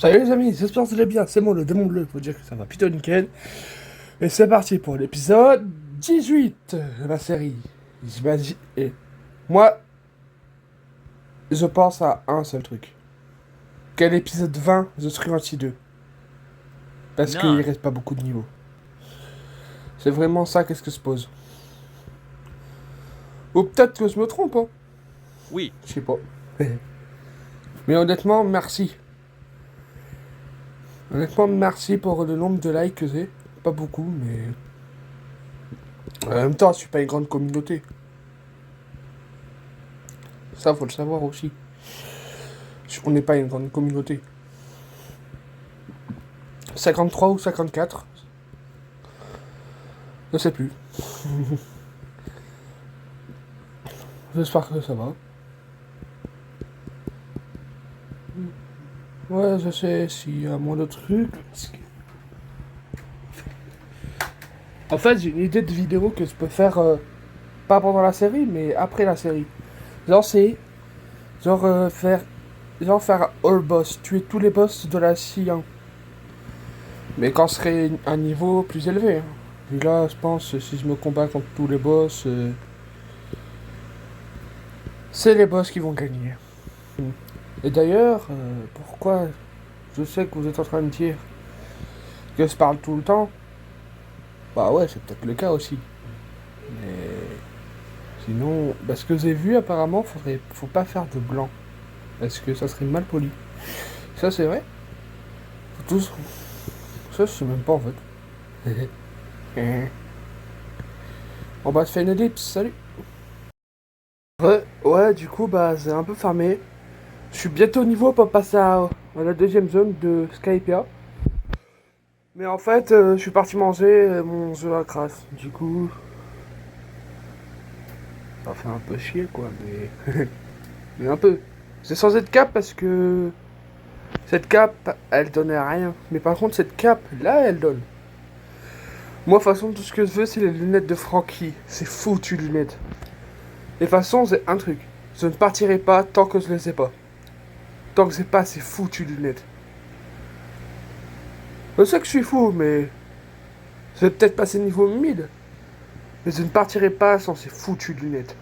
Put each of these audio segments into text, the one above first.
Salut les amis, j'espère que vous allez bien, c'est moi le démon bleu pour dire que ça va plutôt nickel. Et c'est parti pour l'épisode 18 de la série. J'imagine... Et moi, je pense à un seul truc. Qu'à l'épisode 20, je serai 22. Parce qu'il Non, reste pas beaucoup de niveaux. C'est vraiment ça qu'est-ce que se pose. Ou peut-être que je me trompe, hein. oui, Je sais pas. Mais honnêtement, merci. Honnêtement, merci pour le nombre de likes que j'ai. Pas beaucoup, mais... En même temps, je suis pas une grande communauté. Ça, faut le savoir aussi. On n'est pas une grande communauté. 53 ou 54. Je sais plus. J'espère que ça va. Ouais, je sais, s'il y a moins de trucs. En fait, j'ai une idée de vidéo que je peux faire, pas pendant la série, mais après la série. Genre, c'est. Genre, faire. Genre, faire all boss. Tuer tous les boss de la CIA. Mais quand ce serait un niveau plus élevé. Hein. Et là, je pense, si je me combats contre tous les boss, c'est les boss qui vont gagner. Et d'ailleurs, pourquoi je sais que vous êtes en train de dire que je parle tout le temps? Bah ouais, c'est peut-être le cas aussi. Mais sinon, bah ce que j'ai vu apparemment, faut pas faire de blanc. Parce que ça serait mal poli. Ça c'est vrai? Faut tous... Ça je sais même pas en fait. On va se faire une ellipse, salut. Ouais, du coup bah j'ai un peu farmé. Je suis bientôt au niveau pour passer à la deuxième zone de Skypia. Mais en fait, je suis parti manger mon jeu à crasse. Du coup, ça fait un peu chier quoi, mais... mais un peu. J'ai changé de cap parce que cette cape, elle donnait rien. Mais par contre, cette cape, là, elle donne. Moi, de toute façon, tout ce que je veux, c'est les lunettes de Frankie. C'est foutu lunettes. Et de toute façon, c'est un truc. Je ne partirai pas tant que je les ai pas. Tant que j'ai pas ces foutues lunettes. Je sais que je suis fou, mais... Je vais peut-être passer niveau 1000. Mais je ne partirai pas sans ces foutues lunettes.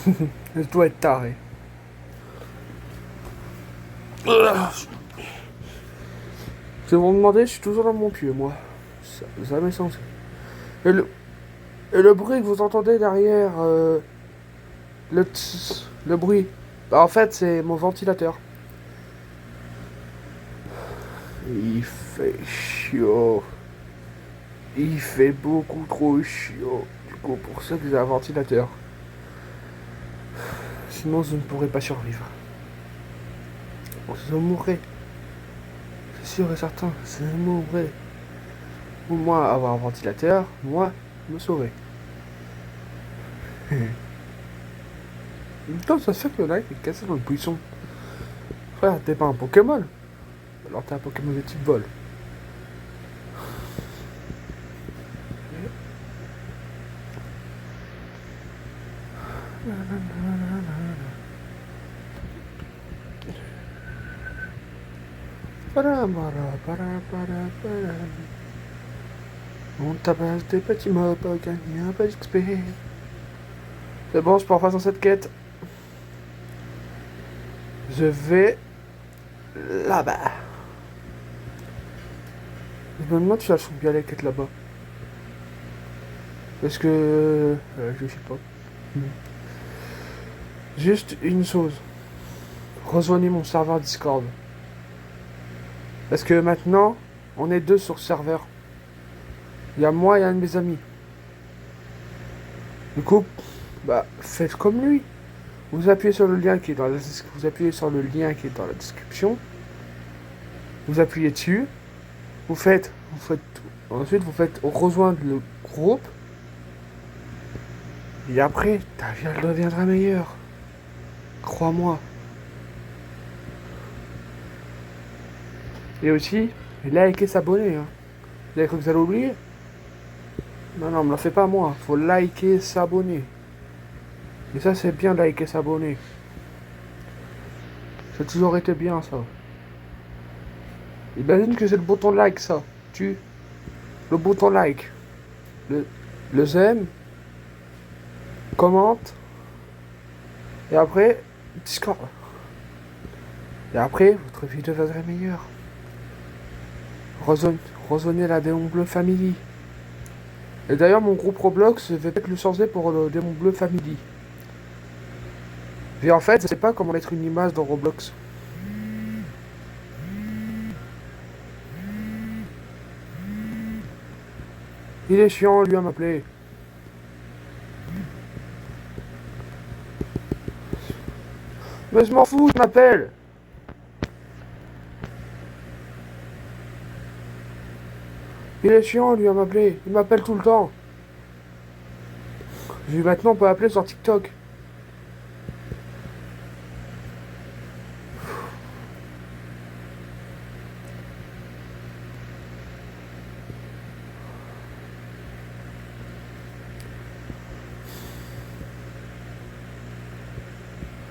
Je dois être taré. Si vous me demandez, je suis toujours dans mon pied, moi. Jamais censé. Et le, et le bruit que vous entendez derrière, le bruit, bah, en fait, c'est mon ventilateur. Il fait chaud. Il fait beaucoup trop chaud. Du coup, pour ça que j'ai un ventilateur. Sinon, je ne pourrais pas survivre. Je mourrais. C'est sûr et certain, je mourrais. Ou moi, avoir un ventilateur, moi, me sauver. Comme ça se fait qu'il y en a qui est cassé dans le buisson. Frère, t'es pas un Pokémon. Alors t'es un Pokémon de type vol. On tabasse des petits mobs pour gagner un peu d'XP. C'est bon, je peux refaire dans cette quête. Je vais là-bas. Je me demande si elles sont bien les quêtes là-bas. Parce que... je sais pas. Juste une chose. Rejoignez mon serveur Discord. Parce que maintenant, on est deux sur ce serveur. Il y a moi et un de mes amis. Du coup, bah, faites comme lui. Vous appuyez sur le lien qui est dans la, vous appuyez sur le lien qui est dans la description. Vous appuyez dessus. Ensuite vous faites rejoindre le groupe. Et après, ta vie elle deviendra meilleure. Crois-moi. Et aussi, liker, s'abonner. Hein. Vous avez cru que vous allez oublier? Non, non, me le fait pas moi. Faut liker, s'abonner. Et ça, c'est bien liker, s'abonner. Ça a toujours été bien, ça. Imagine que c'est le bouton like, ça. Le bouton like. Le, le j'aime. Commente. Et après, Discord. Et après, votre vie deviendrait meilleure. Rejoignez la Démon Bleu Family. Et d'ailleurs, mon groupe Roblox, je vais peut-être le changer pour le Démon Bleu Family. Et en fait, je sais pas comment mettre une image dans Roblox. Il est chiant, lui, à m'appeler. Mais je m'en fous, il m'appelle. Il est chiant, lui, à m'appeler. Il m'appelle tout le temps. Lui, maintenant, on peut appeler sur TikTok.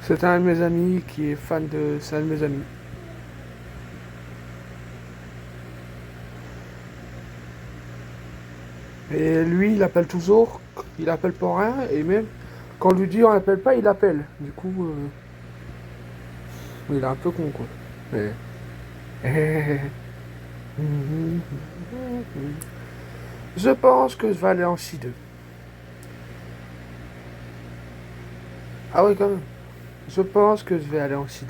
C'est un de mes amis qui est fan de... C'est un de mes amis. Et lui, il appelle toujours. Il appelle pour rien. Et même quand on lui dit on l'appelle pas, il appelle. Du coup, il est un peu con, quoi. Mais... Je pense que je vais aller en C2. Ah oui, quand même. Je pense que je vais aller en C2.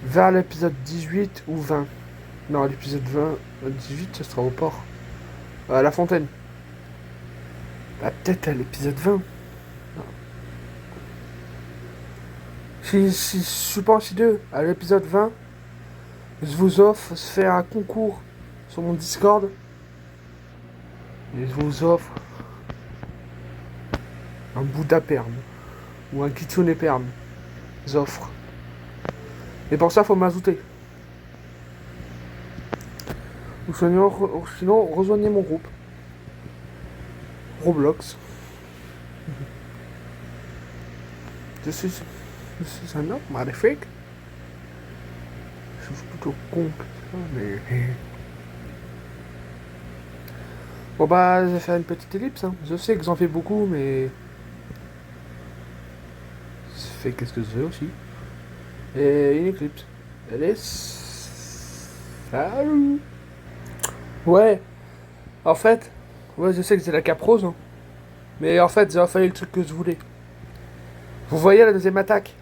Vers l'épisode 18 ou 20. Non, l'épisode 20, 18, ce sera au port. À la fontaine. Bah, peut-être à l'épisode 20. Si je suis pas en C2, à l'épisode 20, je vous offre, je fais un concours sur mon Discord. Et je vous offre un Bouddha perme. Ou un Kitsune perme. J'offre. Et pour ça, faut m'ajouter. Ou sinon, rejoignez mon groupe. Roblox. Je suis un homme magnifique. Je suis plutôt con que ça, mais... Bon bah, je vais faire une petite ellipse. Hein. Je sais que j'en fais beaucoup, mais... Je fais qu'est-ce que je veux aussi. Et une éclipse. Allez, salut. Ouais, en fait... Ouais, je sais que c'est la caprose, hein. Mais en fait, j'ai fallu le truc que je voulais. Vous voyez la deuxième attaque?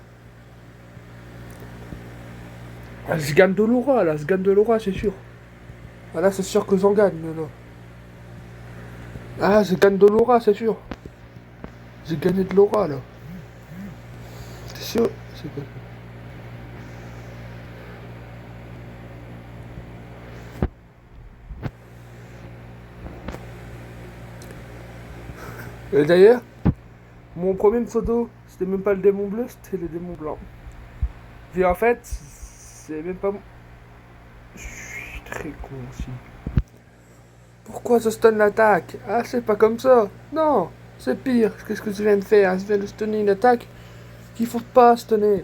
Ah, je gagne de l'aura, là, je gagne de l'aura, c'est sûr. Ah, là, c'est sûr que j'en gagne, là. Ah, je gagne de l'aura, c'est sûr. J'ai gagné de l'aura, là. C'est sûr. C'est quoi? Et d'ailleurs, mon premier photo, c'était même pas le démon bleu, c'était le démon blanc. Puis en fait, c'est même pas... Je suis très con aussi. Pourquoi je stun l'attaque? Ah, c'est pas comme ça. Non, c'est pire. Qu'est-ce que je viens de faire? Je viens de stunner une attaque qu'il faut pas stunner.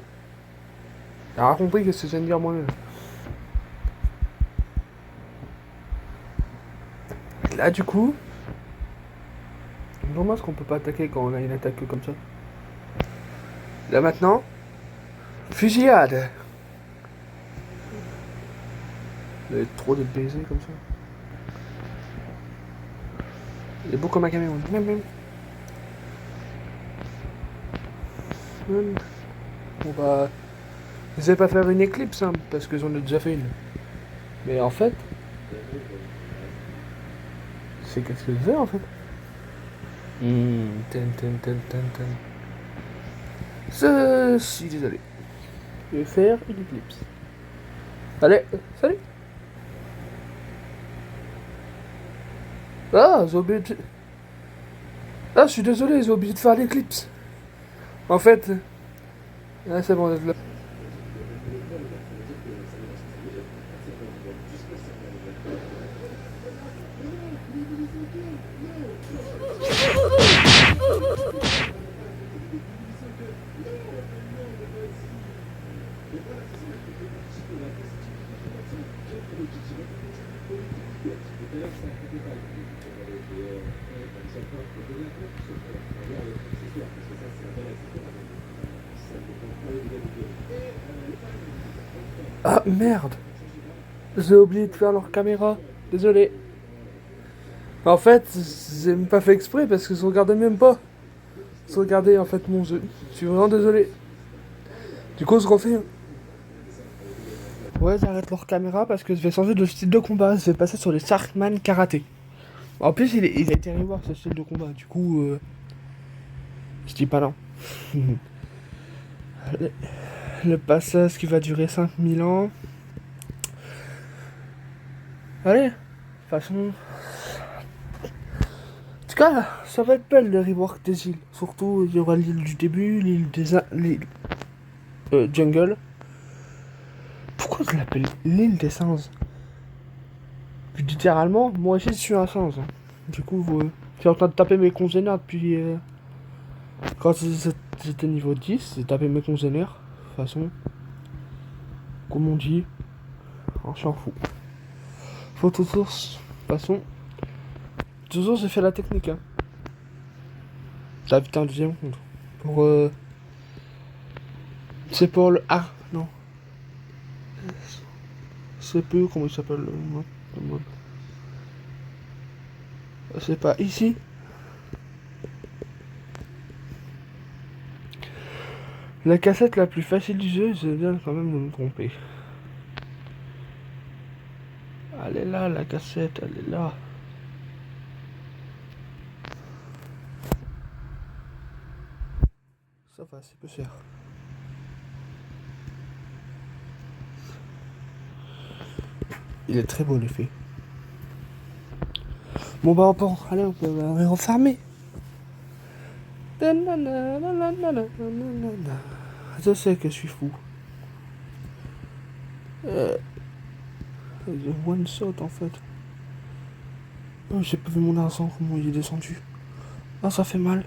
T'as compris ce que je viens de dire moi-même. Là, du coup... Dommage qu'on peut pas attaquer quand on a une attaque comme ça. Là maintenant... Fusillade. Il y a trop de baisers comme ça. Il est beau comme un camion. On va... Je vais pas faire une éclipse, hein, parce que j'en ai déjà fait une. Mais en fait... C'est qu'est-ce que je fais, en fait. Je suis désolé. Je vais faire une éclipse. Allez, salut. Ah, j'ai oublié de... Ah, je suis désolé, j'ai oublié de faire l'éclipse. En fait... Ah, c'est bon, là. Ah merde, j'ai oublié de faire leur caméra. Désolé. En fait, j'ai même pas fait exprès parce que je regardais même pas. Je regardais en fait mon jeu. Je suis vraiment désolé. Du coup, je refais. Ouais, j'arrête leur caméra parce que je vais changer de style de combat. Je vais passer sur les Sharkman Karaté. En plus, il a été revoir ce style de combat. Du coup, je dis pas non. le, le passage qui va durer 5000 ans. Allez, de toute façon. En tout cas, ça va être belle le rework des îles. Surtout, il y aura l'île du début, l'île des. L'île. Jungle. Pourquoi je l'appelle l'île des singes? Littéralement, moi aussi je suis un singe. Hein. Du coup, je suis en train de taper mes congénères depuis. Quand j'étais niveau 10, j'ai tapé mes congénères. De toute façon, comme on dit, on s'en fout. Photo source. De toute façon, toujours j'ai fait la technique. Hein. T'as vite un deuxième compte. Pour. C'est pour le. Ah, non. Je sais plus comment il s'appelle le mode. C'est pas ici. La cassette la plus facile du jeu, je viens quand même de me tromper. Elle est là, la cassette, elle est là. Ça va, c'est peu cher. Il est très beau l'effet. Bon bah allez, on peut refermer. Je sais que je suis fou. One shot en fait. Oh, j'ai pas vu mon argent, comment il est descendu. Ah, ça fait mal.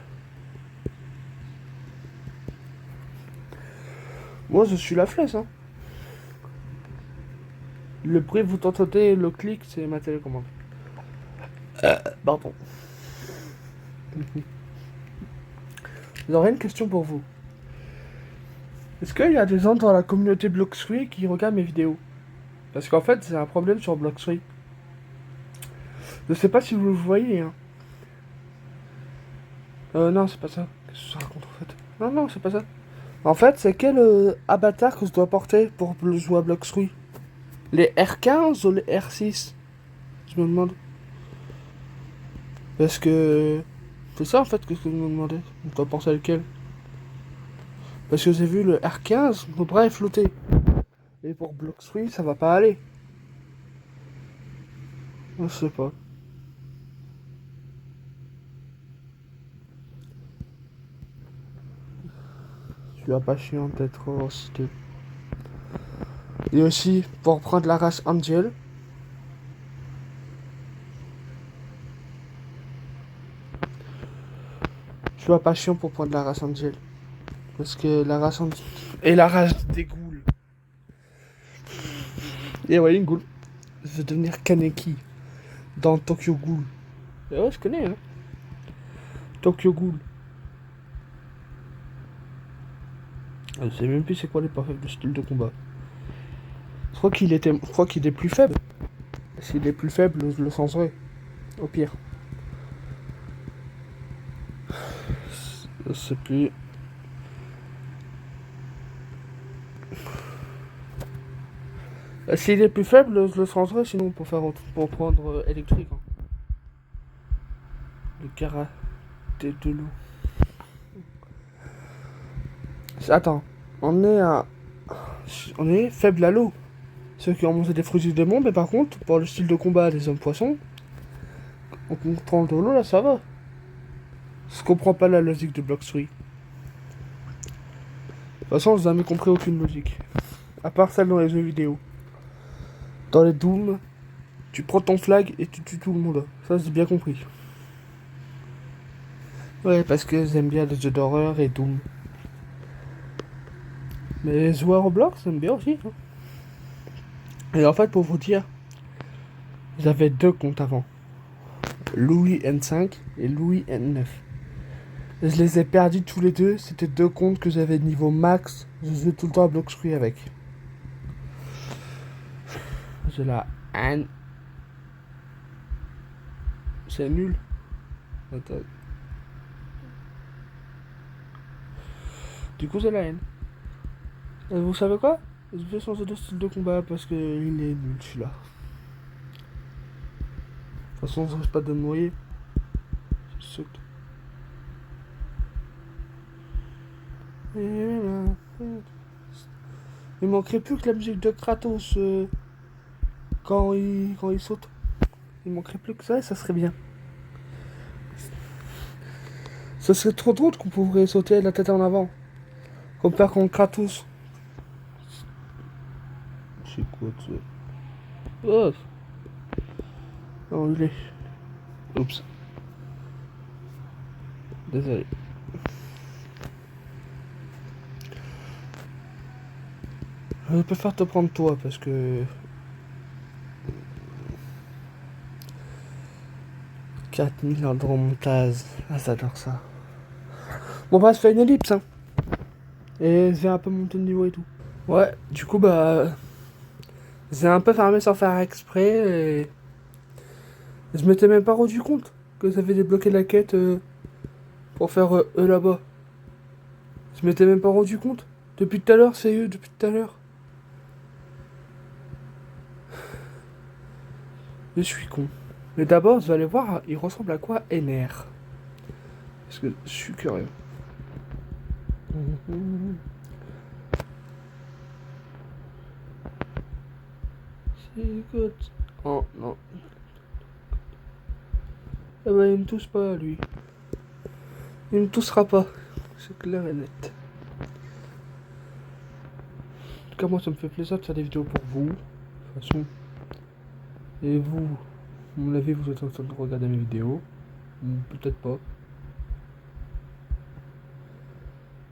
Moi je suis la flèche hein. Le bruit vous entendez, le clic, c'est ma télécommande. Pardon. J'aurais une question pour vous. Est-ce qu'il y a des gens dans la communauté Bloxfree qui regardent mes vidéos? Parce qu'en fait, c'est un problème sur Bloxfree. Je sais pas si vous le voyez, hein. Non, c'est pas ça. Qu'est-ce que ça raconte en fait? Non, c'est pas ça. En fait, c'est quel avatar que je dois porter pour jouer à Bloxfree? Les R15 ou les R6? Je me demande. Parce que. C'est ça en fait que je me demandais. On doit penser à lequel? Parce que j'ai vu le R15, mon bras est flotté. Et pour Bloxfree, ça va pas aller. Je sais pas. Je suis impatient d'être cité. Et aussi, pour prendre la race Angel. Je suis impatient pour prendre la race Angel. Parce que la race Angel. Et la race des ghouls. Et ouais, une ghoul. Je vais devenir Kaneki. Dans Tokyo Ghoul. Et ouais, je connais, hein. Tokyo Ghoul. Je sais même plus c'est quoi les perfects de style de combat. Je crois qu'il est plus faible. S'il est plus faible, je le changerai. Au pire. Je sais plus. S'il est plus faible, je le changerai sinon pour prendre électrique. Hein. Le karaté de l'eau. Attends, on est faible à l'eau. Ceux qui ont mangé des fruits du démon, mais par contre, pour le style de combat des hommes poissons, en contrôle de l'eau, là, ça va. Je comprends pas la logique de Bloxfree. De toute façon, j'ai jamais compris aucune logique. À part celle dans les jeux vidéo. Dans les Doom, tu prends ton flag et tu tues tout le monde. Ça, j'ai bien compris. Ouais, parce que j'aime bien les jeux d'horreur et Doom. Mais les joueurs Roblox, j'aime bien aussi. Hein. Et en fait, pour vous dire, j'avais deux comptes avant. Louis N5 et Louis N9. Je les ai perdus tous les deux. C'était deux comptes que j'avais niveau max. Je jouais tout le temps à Bloxfree avec. J'ai la N. C'est nul. Attends. Du coup, c'est la N. Et vous savez quoi? Je vais changer de style de combat parce que il est nul celui-là. De toute façon, je risque pas de me noyer. C'est sûr. Il manquerait plus que la musique de Kratos quand il saute. Il manquerait plus que ça et ça serait bien. Ça serait trop drôle qu'on pourrait sauter la tête en avant. Comme faire contre Kratos. C'est quoi ça? Oh, non, il est. Oups. Désolé. Je préfère te prendre toi parce que 4000 en remontage. Ah, j'adore ça. Bon, bah, je fais une ellipse, hein. Et je vais un peu monter de niveau et tout. Ouais, du coup, bah. J'ai un peu fermé sans faire exprès et. Je m'étais même pas rendu compte que ça avait débloqué la quête pour faire eux là-bas. Je m'étais même pas rendu compte. Depuis tout à l'heure, c'est eux, depuis tout à l'heure. Je suis con. Mais d'abord, je vais aller voir, il ressemble à quoi NR. Parce que je suis curieux. C'est good. Oh non. Ah bah, il me touche pas, lui. Il me touchera pas. C'est clair et net. En tout cas, moi, ça me fait plaisir de faire des vidéos pour vous. De toute façon. Et vous, à mon avis, vous êtes en train de regarder mes vidéos. Peut-être pas.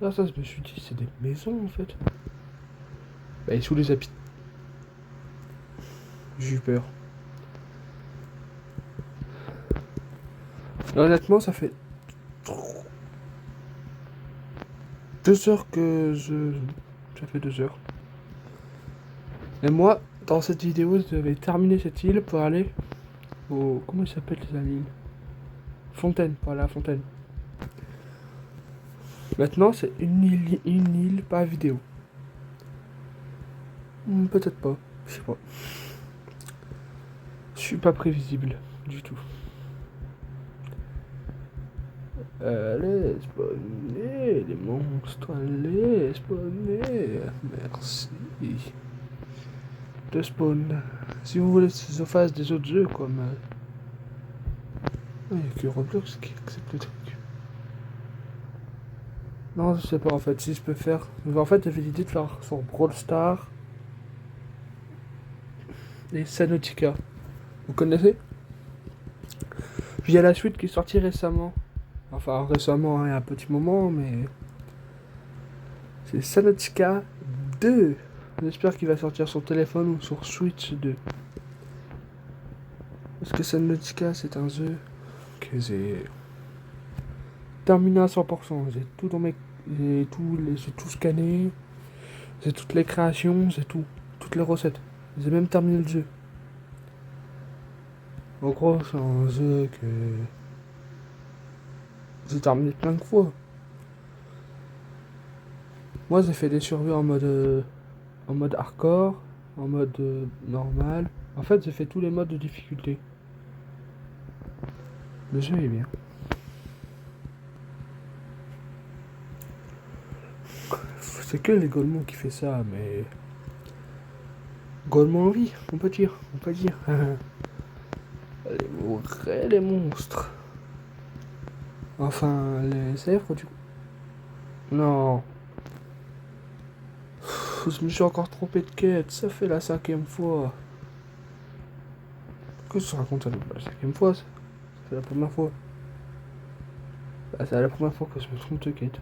Là, ça, je me suis dit, c'est des maisons, en fait. Bah, et sous les habits. J'ai eu peur. Honnêtement, ça fait 2 heures que je... Ça fait 2 heures. Et moi, dans cette vidéo, je devais terminer cette île pour aller au... Comment il s'appelle l'île? Fontaine, pas la fontaine. Maintenant, c'est une île, pas vidéo. Peut-être pas, je sais pas. Je suis pas prévisible du tout. Allez, spawner, les monstres, allez, spawner. Merci. De spawn. Si vous voulez que je fasse des autres jeux comme... Il n'y a que Roblox qui accepte le truc. Non, je sais pas en fait si je peux faire. En fait, j'avais l'idée de faire sur Brawl Stars et Sanotica. Vous connaissez? Puis il y a la suite qui est sortie récemment. Enfin, récemment, il y a un petit moment, mais. C'est Sanotica 2. J'espère qu'il va sortir sur téléphone ou sur Switch 2. Parce que Sanotica, c'est un jeu que j'ai terminé à 100%. J'ai tout dans mes. J'ai tout scanné. J'ai toutes les créations, j'ai tout. Toutes les recettes. J'ai même terminé le jeu. En gros, c'est un jeu que j'ai terminé plein de fois. Moi, j'ai fait des survies en mode hardcore, en mode normal. En fait, j'ai fait tous les modes de difficulté. Le jeu est bien. C'est que les Golemons qui fait ça, mais Golemons en vie, on peut dire, on peut dire. Les monstres. Enfin, les zèbres du coup. Non. Je me suis encore trompé de quête, ça fait la 5e fois. Que je raconte ça la 5e fois, c'est la première fois. Bah, c'est la première fois que je me trompe de quête.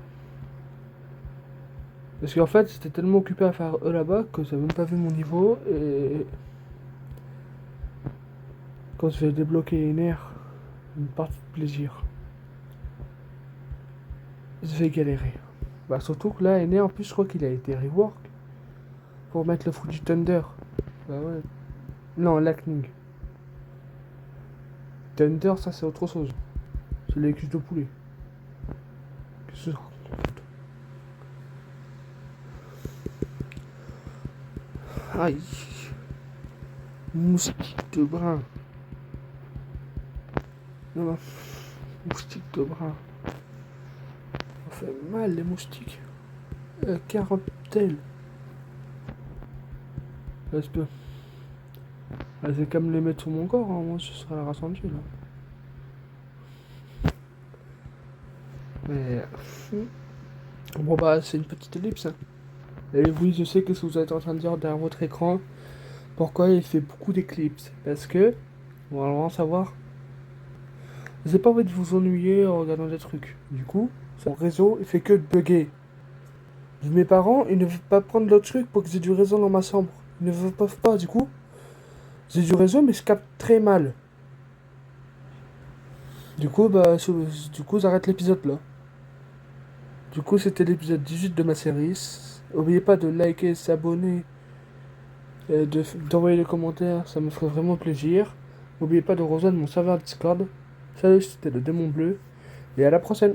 Parce qu'en fait, j'étais tellement occupé à faire eux là-bas que j'avais même pas vu mon niveau. Et quand je vais débloquer une aire, une partie de plaisir, je vais galérer. Bah surtout que là, Ener, en plus, je crois qu'il a été rework pour mettre le fruit du Thunder. Bah ouais. Non, Lightning. Thunder, ça c'est autre chose. C'est les cuisses de poulet. Qu'est-ce que c'est? Aïe. Moustique de brin. Non, non. Moustique de brin. Ça fait mal les moustiques. Carotelle. Est-ce que. Ah, c'est qu'à me les mettre sur mon corps, hein. Moi je serai la race entière là. Mais. Bon bah c'est une petite ellipse. Hein. Et oui, je sais que ce que vous êtes en train de dire derrière votre écran. Pourquoi il fait beaucoup d'éclipses? Parce que. On va vraiment savoir. J'ai pas envie de vous ennuyer en regardant des trucs. Du coup, son réseau il fait que de bugger. Mes parents, ils ne veulent pas prendre le truc pour que j'ai du réseau dans ma chambre. Ils ne peuvent pas, du coup. J'ai du réseau, mais je capte très mal. Du coup, bah, du coup, j'arrête l'épisode là. Du coup, c'était l'épisode 18 de ma série. N'oubliez pas de liker, s'abonner, et d'envoyer des commentaires, ça me ferait vraiment plaisir. N'oubliez pas de rejoindre mon serveur Discord. Salut, c'était le démon bleu, et à la prochaine.